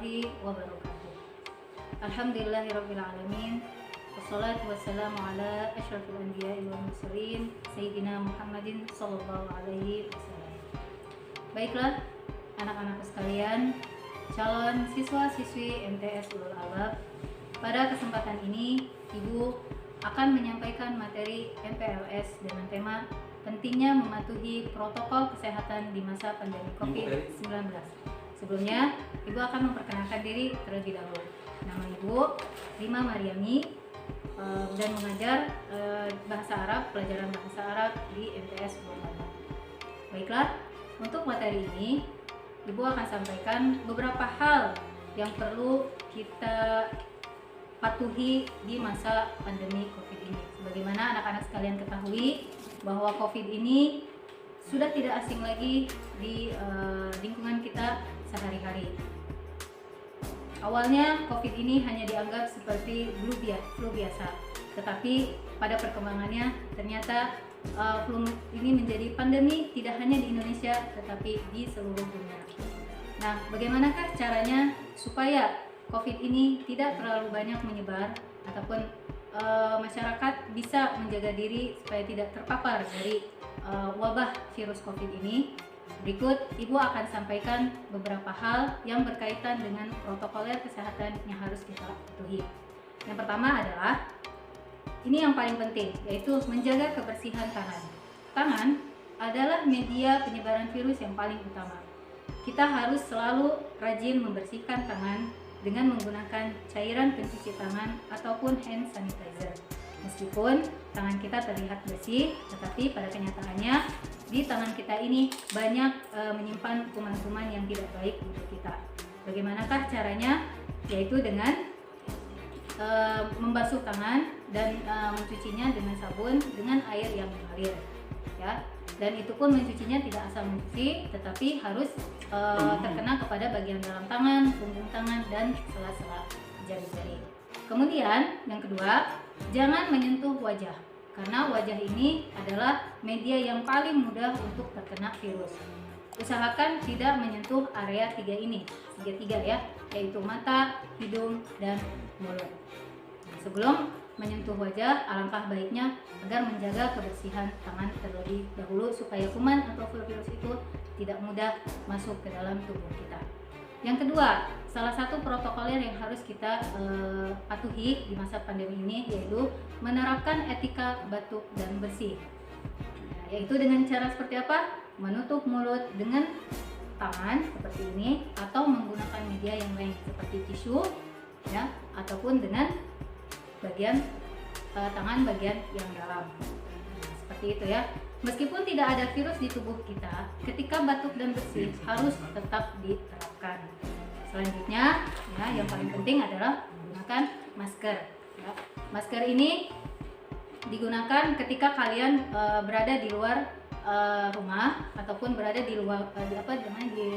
warahmatullahi wabarakatuh. Alhamdulillahirabbil alamin. Wassalatu wassalamu ala asyrafil anbiya'i wal mursalin sayyidina Muhammadin sallallahu alaihi wasallam. Baiklah, anak-anak sekalian, calon siswa-siswi MTS Ulul Albab, pada kesempatan ini Ibu akan menyampaikan materi MPLS dengan tema pentingnya mematuhi protokol kesehatan di masa pandemi COVID-19. Sebelumnya, Ibu akan memperkenalkan diri terlebih dahulu. Nama Ibu Rima Mariami dan mengajar bahasa Arab, pelajaran bahasa Arab di MTS Ulul Albab. Baiklah, untuk materi ini Ibu akan sampaikan beberapa hal yang perlu kita patuhi di masa pandemi COVID ini. Sebagaimana anak-anak sekalian ketahui bahwa COVID ini sudah tidak asing lagi di lingkungan kita sehari-hari. Awalnya COVID ini hanya dianggap seperti flu biasa, tetapi pada perkembangannya ternyata flu ini menjadi pandemi tidak hanya di Indonesia tetapi di seluruh dunia. Nah, bagaimanakah caranya supaya COVID ini tidak terlalu banyak menyebar ataupun masyarakat bisa menjaga diri supaya tidak terpapar dari wabah virus COVID ini? Berikut Ibu akan sampaikan beberapa hal yang berkaitan dengan protokoler kesehatan yang harus kita patuhi. Yang pertama adalah, ini yang paling penting, yaitu menjaga kebersihan tangan. Tangan adalah media penyebaran virus yang paling utama. Kita harus selalu rajin membersihkan tangan dengan menggunakan cairan pencuci tangan ataupun hand sanitizer. Meskipun tangan kita terlihat bersih, tetapi pada kenyataannya di tangan kita ini banyak menyimpan kuman-kuman yang tidak baik untuk kita. Bagaimanakah caranya? Yaitu dengan membasuh tangan dan mencucinya dengan sabun dengan air yang mengalir, ya. Dan itu pun mencucinya tidak asal mencuci, tetapi harus terkena kepada bagian dalam tangan, punggung tangan, dan sela-sela jari-jari. Kemudian yang kedua, jangan menyentuh wajah, karena wajah ini adalah media yang paling mudah untuk terkena virus. Usahakan tidak menyentuh area tiga ya, yaitu mata, hidung, dan mulut. Sebelum menyentuh wajah, alangkah baiknya agar menjaga kebersihan tangan terlebih dahulu supaya kuman atau virus itu tidak mudah masuk ke dalam tubuh kita. Yang kedua, salah satu protokoler yang harus kita patuhi di masa pandemi ini yaitu menerapkan etika batuk dan bersih. Yaitu dengan cara seperti apa? Menutup mulut dengan tangan seperti ini atau menggunakan media yang lain seperti tisu, ya, ataupun dengan bagian tangan bagian yang dalam. Seperti itu ya. Meskipun tidak ada virus di tubuh kita, ketika batuk dan bersih harus tetap diterapkan. Selanjutnya, ya, yang paling penting adalah menggunakan masker. Ya. Masker ini digunakan ketika kalian berada di luar rumah ataupun berada di luar di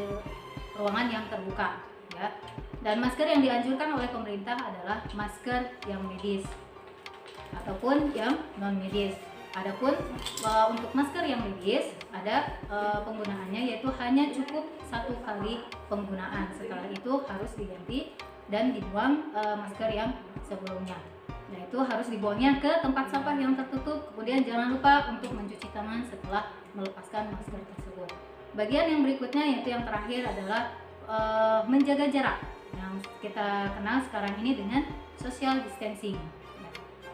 ruangan yang terbuka. Ya. Dan masker yang dianjurkan oleh pemerintah adalah masker yang medis ataupun yang non medis. Adapun untuk masker yang medis ada penggunaannya, yaitu hanya cukup 1 kali penggunaan. Setelah itu harus diganti dan dibuang masker yang sebelumnya. Nah, itu harus dibuangnya ke tempat sampah yang tertutup. Kemudian jangan lupa untuk mencuci tangan setelah melepaskan masker tersebut. Bagian yang berikutnya, yaitu yang terakhir, adalah menjaga jarak yang kita kenal sekarang ini dengan social distancing.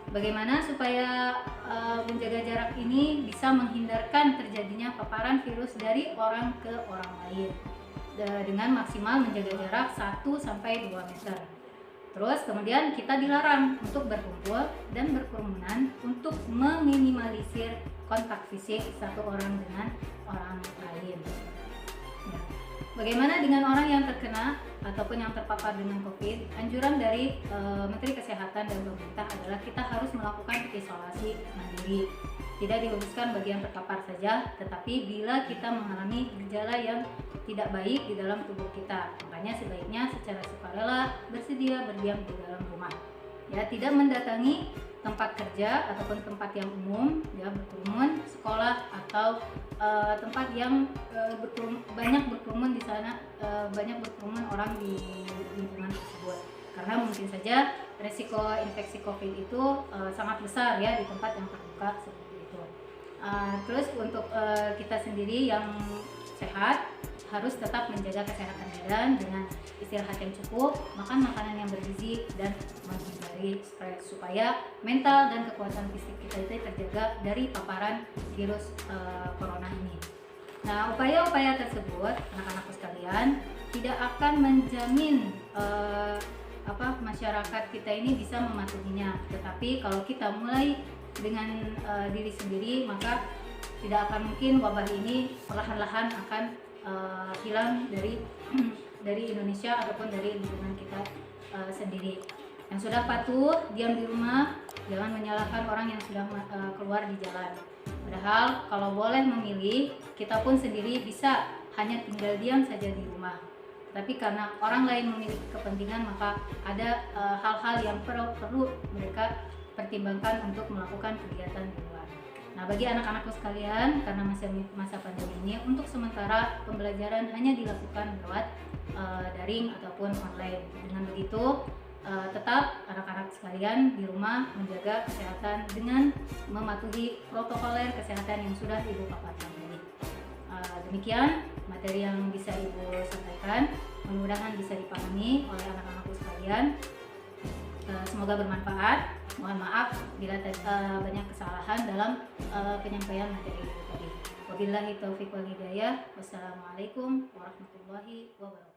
Bagaimana supaya menjaga jarak ini bisa menghindarkan terjadinya paparan virus dari orang ke orang lain dengan maksimal menjaga jarak 1-2 meter. Terus kemudian kita dilarang untuk berkumpul dan berkerumunan untuk meminimalisir kontak fisik satu orang dengan orang lain. Ya. Bagaimana dengan orang yang terkena ataupun yang terpapar dengan COVID? Anjuran dari Menteri Kesehatan dan pemerintah adalah kita harus melakukan isolasi mandiri. Tidak dikhususkan bagi yang terpapar saja, tetapi bila kita mengalami gejala yang tidak baik di dalam tubuh kita, makanya sebaiknya secara sukarela bersedia berdiam di dalam rumah. ya, tidak mendatangi tempat kerja ataupun tempat yang umum, ya, berkerumun, sekolah atau tempat yang banyak berkerumun di sana, banyak berkerumun orang di lingkungan tersebut, karena mungkin saja resiko infeksi COVID itu sangat besar ya di tempat yang terbuka seperti itu. Terus untuk kita sendiri yang sehat harus tetap menjaga kesehatan badan dengan istirahat yang cukup, makan makanan yang bergizi, dan menghindari stres supaya mental dan kekuatan fisik kita itu terjaga dari paparan virus corona ini. Nah, upaya-upaya tersebut, anak-anakku sekalian, tidak akan menjamin masyarakat kita ini bisa mematuhinya. Tetapi kalau kita mulai dengan diri sendiri, maka tidak akan mungkin wabah ini perlahan-lahan akan hilang dari Indonesia ataupun dari lingkungan kita sendiri. Yang sudah patuh diam di rumah, jangan menyalahkan orang yang sudah keluar di jalan. Padahal kalau boleh memilih, kita pun sendiri bisa hanya tinggal diam saja di rumah. Tapi karena orang lain memiliki kepentingan, maka ada hal-hal yang perlu mereka pertimbangkan untuk melakukan kegiatan di luar. Nah, bagi anak-anakku sekalian, karena masa pandemi ini, untuk sementara pembelajaran hanya dilakukan lewat daring ataupun online. Dengan begitu, tetap anak-anak sekalian di rumah menjaga kesehatan dengan mematuhi protokoler kesehatan yang sudah Ibu paparkan tadi. Demikian materi yang bisa Ibu sampaikan, mudah-mudahan bisa dipahami oleh anak-anakku sekalian. Semoga bermanfaat. Mohon maaf bila banyak kesalahan dalam penyampaian materi ini tadi. Wabillahi taufiq wal hidayah. Wassalamualaikum warahmatullahi wabarakatuh.